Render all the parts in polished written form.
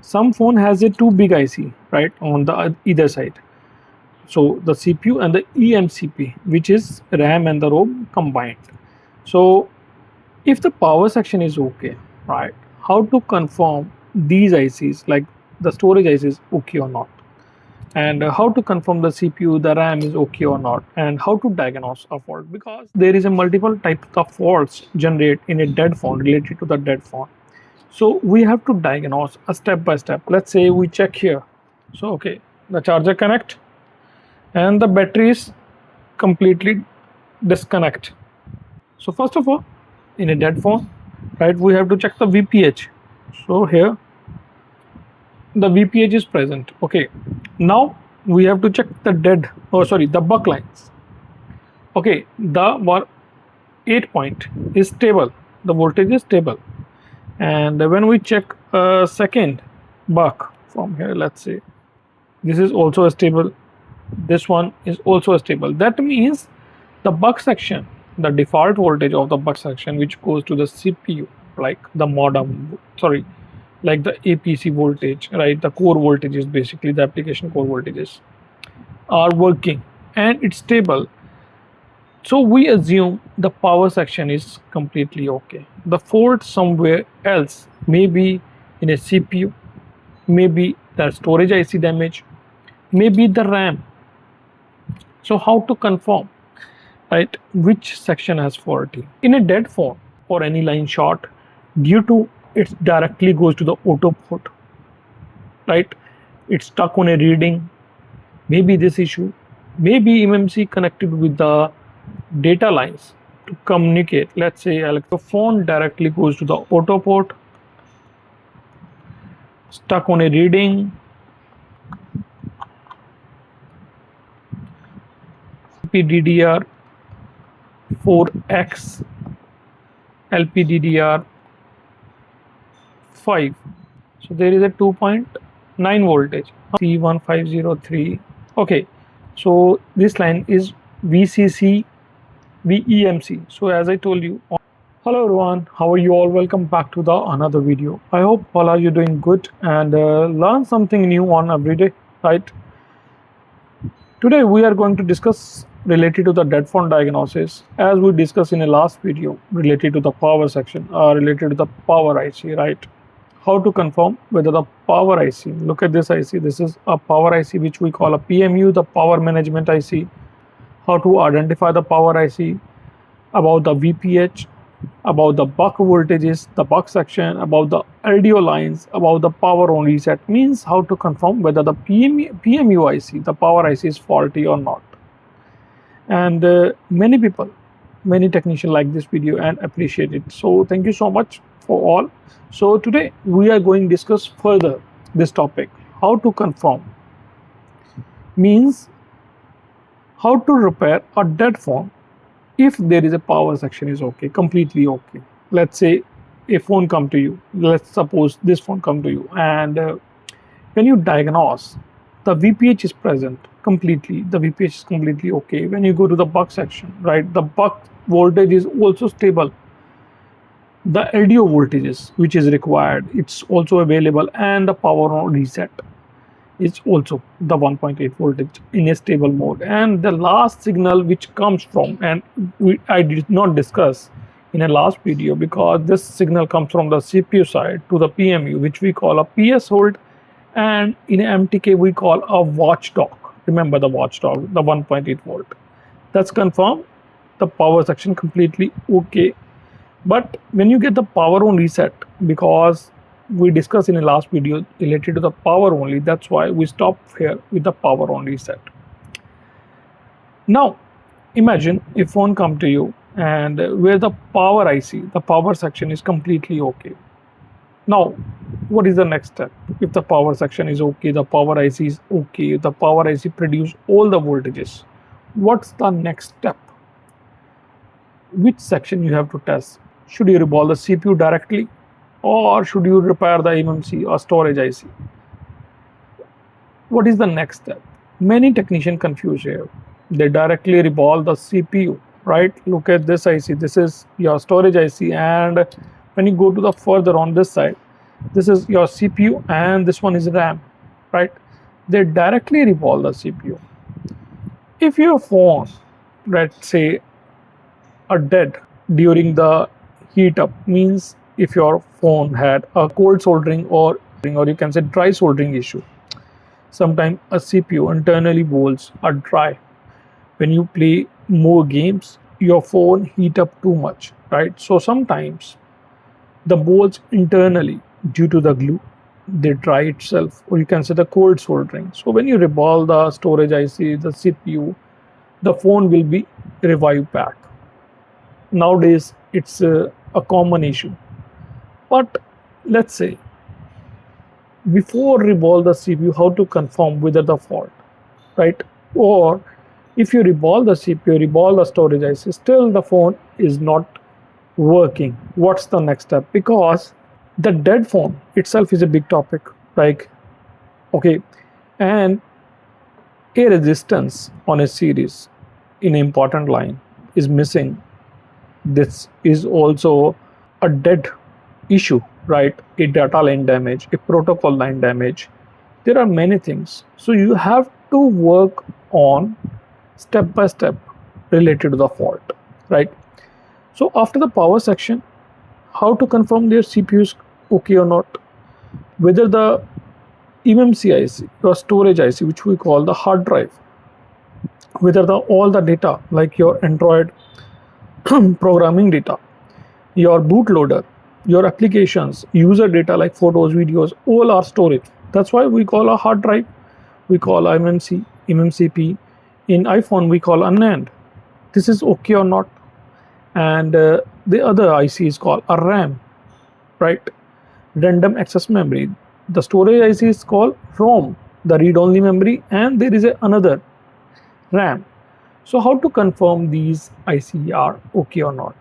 some phone has a too big IC, right, on the either side. So the CPU and the eMCP, which is RAM and the ROM combined. So if the power section is okay, right, how to confirm these ICs, like the storage IC is okay or not, and how to confirm the CPU, the RAM is okay or not, and how to diagnose a fault, because there is a multiple types of faults generate in a dead phone related to the dead phone. So we have to diagnose a step by step. Let's say we check here. So okay, the charger connect and the battery is completely disconnect. So first of all, in a dead phone, right, we have to check the VPH. So here the VPH is present. Okay, now we have to check the the buck lines. Okay, the 8 point is stable, the voltage is stable, and when we check a second buck from here, let's say this is also stable, this one is also stable. That means the buck section, the default voltage of the buck section, which goes to the CPU, like the modem, like the APC voltage, right, the core voltage is basically the application core voltages are working and it's stable. So we assume the power section is completely okay. The fault somewhere else, maybe in a CPU, maybe the storage IC damage, maybe the RAM. So how to confirm, right, which section has faulty? In a dead phone or any line short, due to it directly goes to the auto port, right, it's stuck on a reading, maybe this issue, maybe eMMC connected with the data lines to communicate. Let's say like the phone directly goes to the auto port, stuck on a reading, LPDDR 4X, LPDDR 5. So there is a 2.9 voltage, C1503. Okay, so this line is VCC eMMC. So as I told you, hello everyone, how are you all? Welcome back to the another video. I hope all are you doing good and learn something new on every day, right? Today we are going to discuss related to the dead phone diagnosis, as we discussed in a last video related to the power section, related to the power IC, right? How to confirm whether the power IC, look at this IC, this is a power IC which we call a PMU, the power management IC. How to identify the power IC, about the VPH, about the buck voltages, the buck section, about the LDO lines, about the power on reset, means how to confirm whether the PMU IC, the power IC is faulty or not. And many people, many technicians like this video and appreciate it. So thank you so much for all. So today we are going to discuss further this topic, how to confirm, means how to repair a dead phone if there is a power section is okay, completely okay. Let's say a phone come to you, let's suppose this phone come to you, and when you diagnose, the VPH is present completely, the VPH is completely okay. When you go to the buck section, right, the buck voltage is also stable, the LDO voltages which is required, it's also available, and the power on reset is also the 1.8 voltage in a stable mode. And the last signal which comes from, and I did not discuss in a last video, because this signal comes from the CPU side to the PMU, which we call a PS hold, and in MTK we call a watchdog. Remember the watchdog, the 1.8 volt. That's confirmed the power section completely okay. But when you get the power on reset, because we discussed in the last video related to the power only, that's why we stop here with the power on reset. Now imagine a phone come to you and where the power IC, the power section is completely okay. Now what is the next step? If the power section is okay, the power IC is okay, the power IC produce all the voltages, what's the next step? Which section you have to test? Should you revolve the CPU directly, or should you repair the eMMC or storage IC? What is the next step? Many technicians confuse here. They directly revolve the CPU, right? Look at this IC, this is your storage IC, and when you go to the further on this side, This is your CPU and this one is RAM, right? They directly revolve the CPU. If your phone, let's say, are dead during the heat up, means if your phone had a cold soldering or you can say dry soldering issue, sometimes a CPU internally walls are dry. When you play more games, your phone heat up too much, right? So sometimes the bolts internally, due to the glue, they dry itself, or you can say the cold soldering. So when you revolve the storage IC, the CPU, the phone will be revived back. Nowadays it's a common issue. But let's say before revolve the CPU, how to confirm whether the fault, right? Or if you revolve the CPU, revolve the storage IC, still the phone is not working, what's the next step? Because the dead phone itself is a big topic, like, okay, and a resistance on a series in an important line is missing. This is also a dead issue, right? A data line damage, a protocol line damage. There are many things. So you have to work on step by step related to the fault, right? So after the power section, how to confirm their CPU is okay or not, whether the eMMC IC, your storage IC, which we call the hard drive, whether all the data like your Android programming data, your bootloader, your applications, user data like photos, videos, all are storage. That's why we call a hard drive, we call eMMC, eMMCP. In iPhone we call unmanned. This is okay or not? And the other IC is called a RAM, right? Random access memory. The storage IC is called ROM, the read-only memory, and there is another RAM. So how to confirm these IC are okay or not?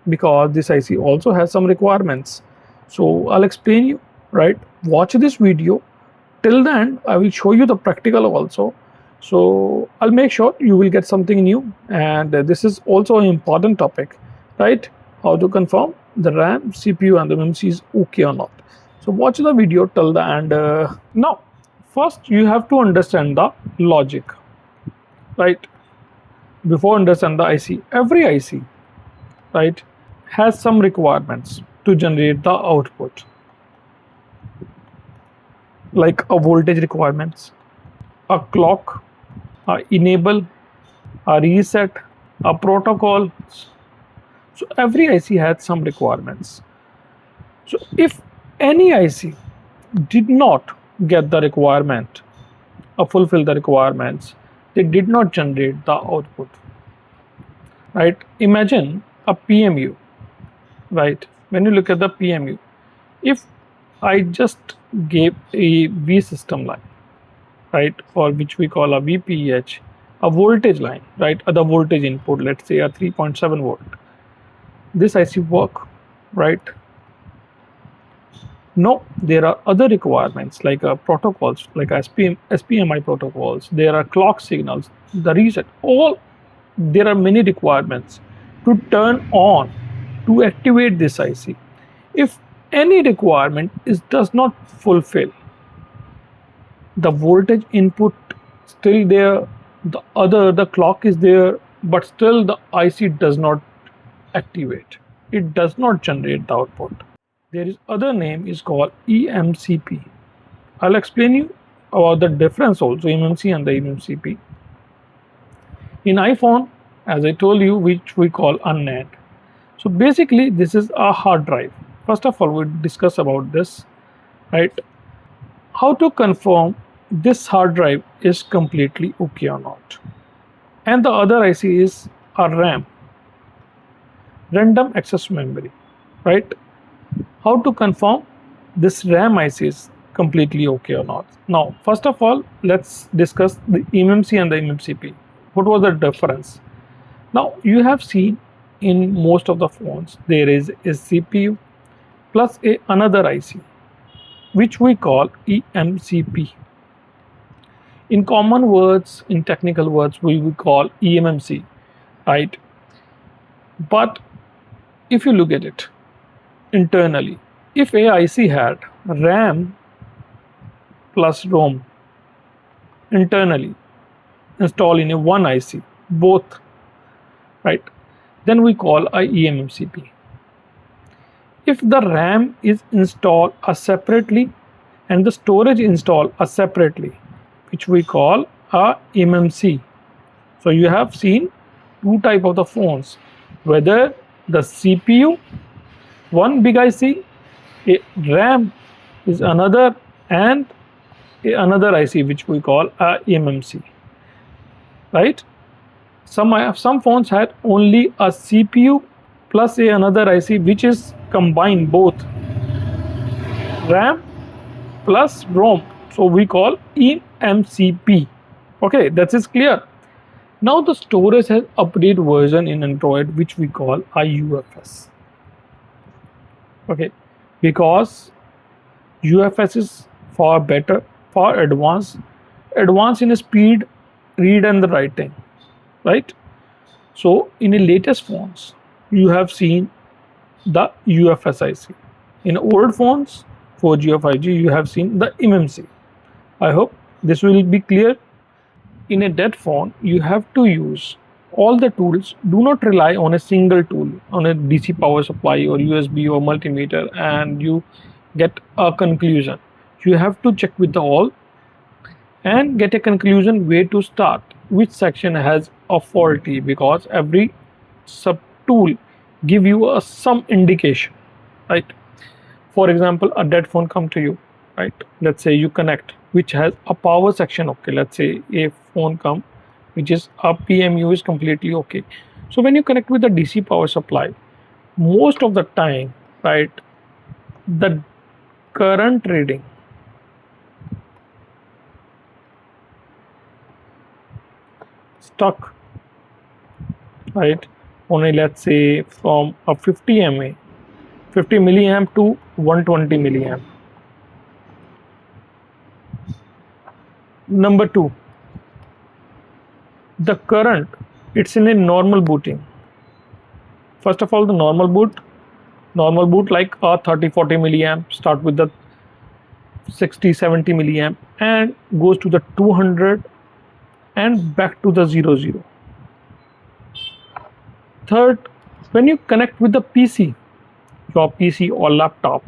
Because this IC also has some requirements. So I'll explain you, right? Watch this video till the end. I will show you the practical also. So I'll make sure you will get something new, and this is also an important topic, right? How to confirm the RAM, CPU and the eMMC is okay or not. So watch the video till the end. Now first you have to understand the logic, right? Before understand the IC, every IC, right, has some requirements to generate the output, like a voltage requirements, a clock, a enable, a reset, a protocol. So every IC has some requirements. So if any IC did not get the requirement or fulfill the requirements, they did not generate the output, right? Imagine a PMU, right? When you look at the PMU, if I just gave a V system line, right, or which we call a VPH, a voltage line, right, the voltage input, let's say a 3.7 volt, this IC work, right? No, there are other requirements like protocols, like SPMI protocols. There are clock signals, the reset. There are many requirements to turn on, to activate this IC. If any requirement does not fulfill, the voltage input still there, the clock is there, but still the IC does not activate. It does not generate the output. There is other name is called eMMCP. I'll explain you about the difference also, eMMC and the eMMCP. In iPhone, as I told you, which we call unNAND. So basically this is a hard drive. First of all, we'll discuss about this, right? How to confirm this hard drive is completely okay or not. And the other IC is a RAM, random access memory, right? How to confirm this RAM IC is completely okay or not. Now first of all, let's discuss the eMMC and the eMMCP. What was the difference? Now you have seen in most of the phones there is a CPU plus another IC, which we call eMCP. In common words, in technical words, we will call eMMC, right? But if you look at it internally, if a IC had RAM plus ROM internally installed in a one IC, both, right? Then we call a eMMCP. If the RAM is installed separately and the storage installed separately, which we call a eMMC. So you have seen two type of the phones, whether the CPU, one big IC, a RAM is another, and another IC which we call a eMMC, right? Some phones had only a CPU plus another IC which is combined both RAM plus ROM. So we call eMMCP. Okay, that is clear. Now the storage has updated version in Android which we call a UFS. Okay, because UFS is far better, far advanced in speed, read and the writing, right? So in the latest phones, you have seen the UFS IC. In old phones, 4G or 5G, you have seen the eMMC. I hope this will be clear. In a dead phone, you have to use all the tools. Do not rely on a single tool, on a DC power supply or USB or multimeter, and you get a conclusion. You have to check with the all and get a conclusion where to start, which section has a faulty, because every sub tool give you some indication, right? For example, a dead phone come to you, right? Let's say you connect, which has a power section. Okay, let's say a phone come which is a PMU is completely okay. So when you connect with the DC power supply, most of the time, right, the current reading stuck, right, only let's say from a 50 milliamp to 120 milliamp. Number two, the current, it's in a normal booting. First of all, the normal boot like a 30-40 milliamp, start with the 60-70 milliamp and goes to the 200 and back to the 00. Third, when you connect with the PC, your PC or laptop,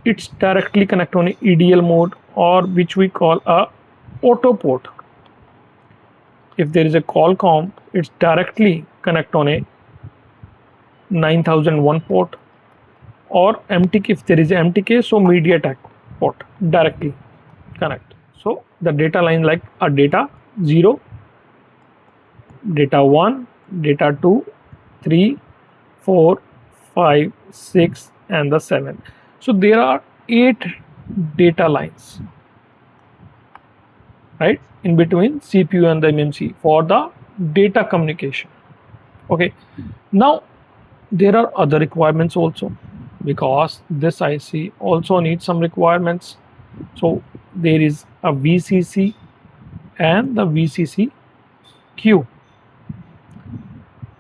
it's directly connect on a EDL mode, or which we call a auto port. If there is a Qualcomm, it's directly connect on a 9001 port, or MTK, if there is a MTK, so MediaTek port, directly connect. So the data line like a data 0, data 1, data 2, 3, 4, 5, 6 and the 7. So there are 8 data lines, right, in between CPU and the eMMC for the data communication. Okay, now there are other requirements also, because this IC also needs some requirements. So there is a VCC and the VCC-Q.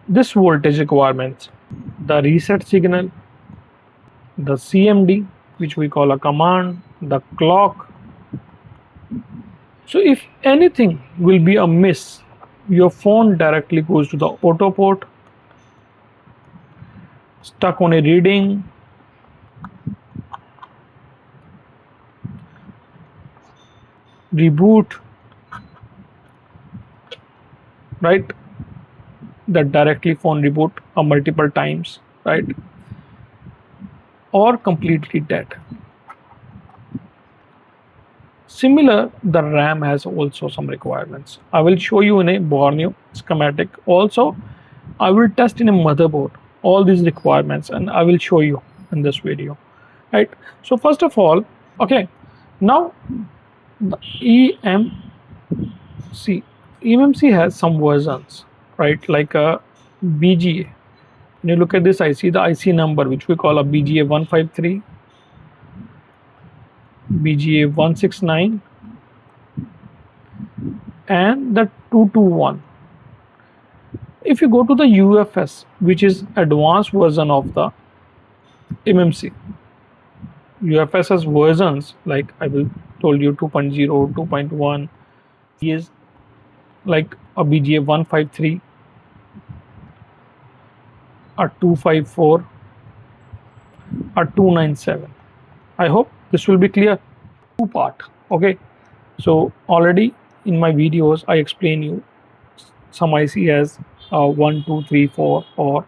This voltage requirements, the reset signal, the CMD, which we call a command, the clock. So if anything will be amiss, your phone directly goes to the auto port, stuck on a reading, reboot, right? That directly phone reboot multiple times, right? Or completely dead. Similar, the RAM has also some requirements. I will show you in a boardview schematic. Also, I will test in a motherboard all these requirements and I will show you in this video, right? So first of all, okay, now the eMMC has some versions, right, like a BGA. When you look at this IC, the IC number which we call a BGA 153, BGA 169 and the 221. If you go to the UFS, which is advanced version of the eMMC, UFS's versions, like I will told you 2.0, 2.1 is like a BGA 153, a 254, a 297. I hope this will be clear. Two part. Okay, so already in my videos I explain you some IC as 1, 2, 3, 4, or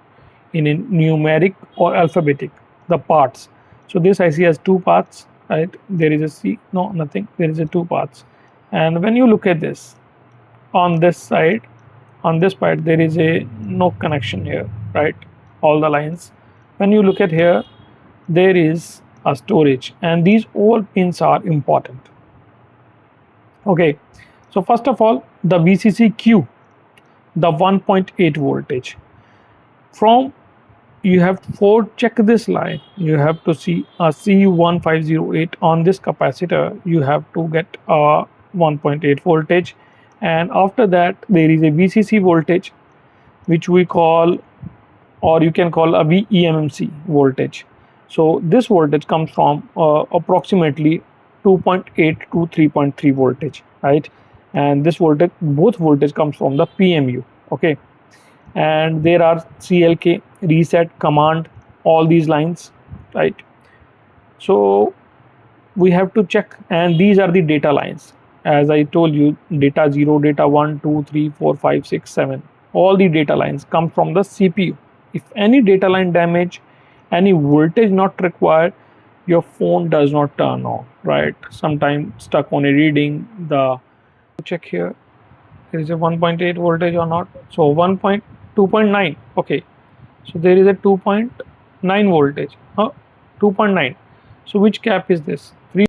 in a numeric or alphabetic the parts. So this IC has two parts, right? There is a C, no, nothing. There is a two parts, and when you look at this on this side, on this part there is a no connection here, right? All the lines. When you look at here, there is a storage, and these all pins are important. Okay, so first of all, the VCCQ, the 1.8 voltage. From you have to check this line, you have to see a C1508 on this capacitor, you have to get a 1.8 voltage, and after that there is a VCC voltage which we call, or you can call a eMMC voltage. So this voltage comes from approximately 2.8 to 3.3 voltage, right? And this voltage, both voltage comes from the PMU. Okay, and there are CLK, reset, command, all these lines, right? So we have to check, and these are the data lines. As I told you, data 0, data 1, 2, 3, 4, 5, 6, 7, all the data lines come from the CPU. If any data line damage, any voltage not required, your phone does not turn on, right? Sometimes stuck on a reading. The check here, there is a 1.8 voltage or not. So 2.9. Okay, so there is a 2.9 voltage, 2.9. So which cap is this? 3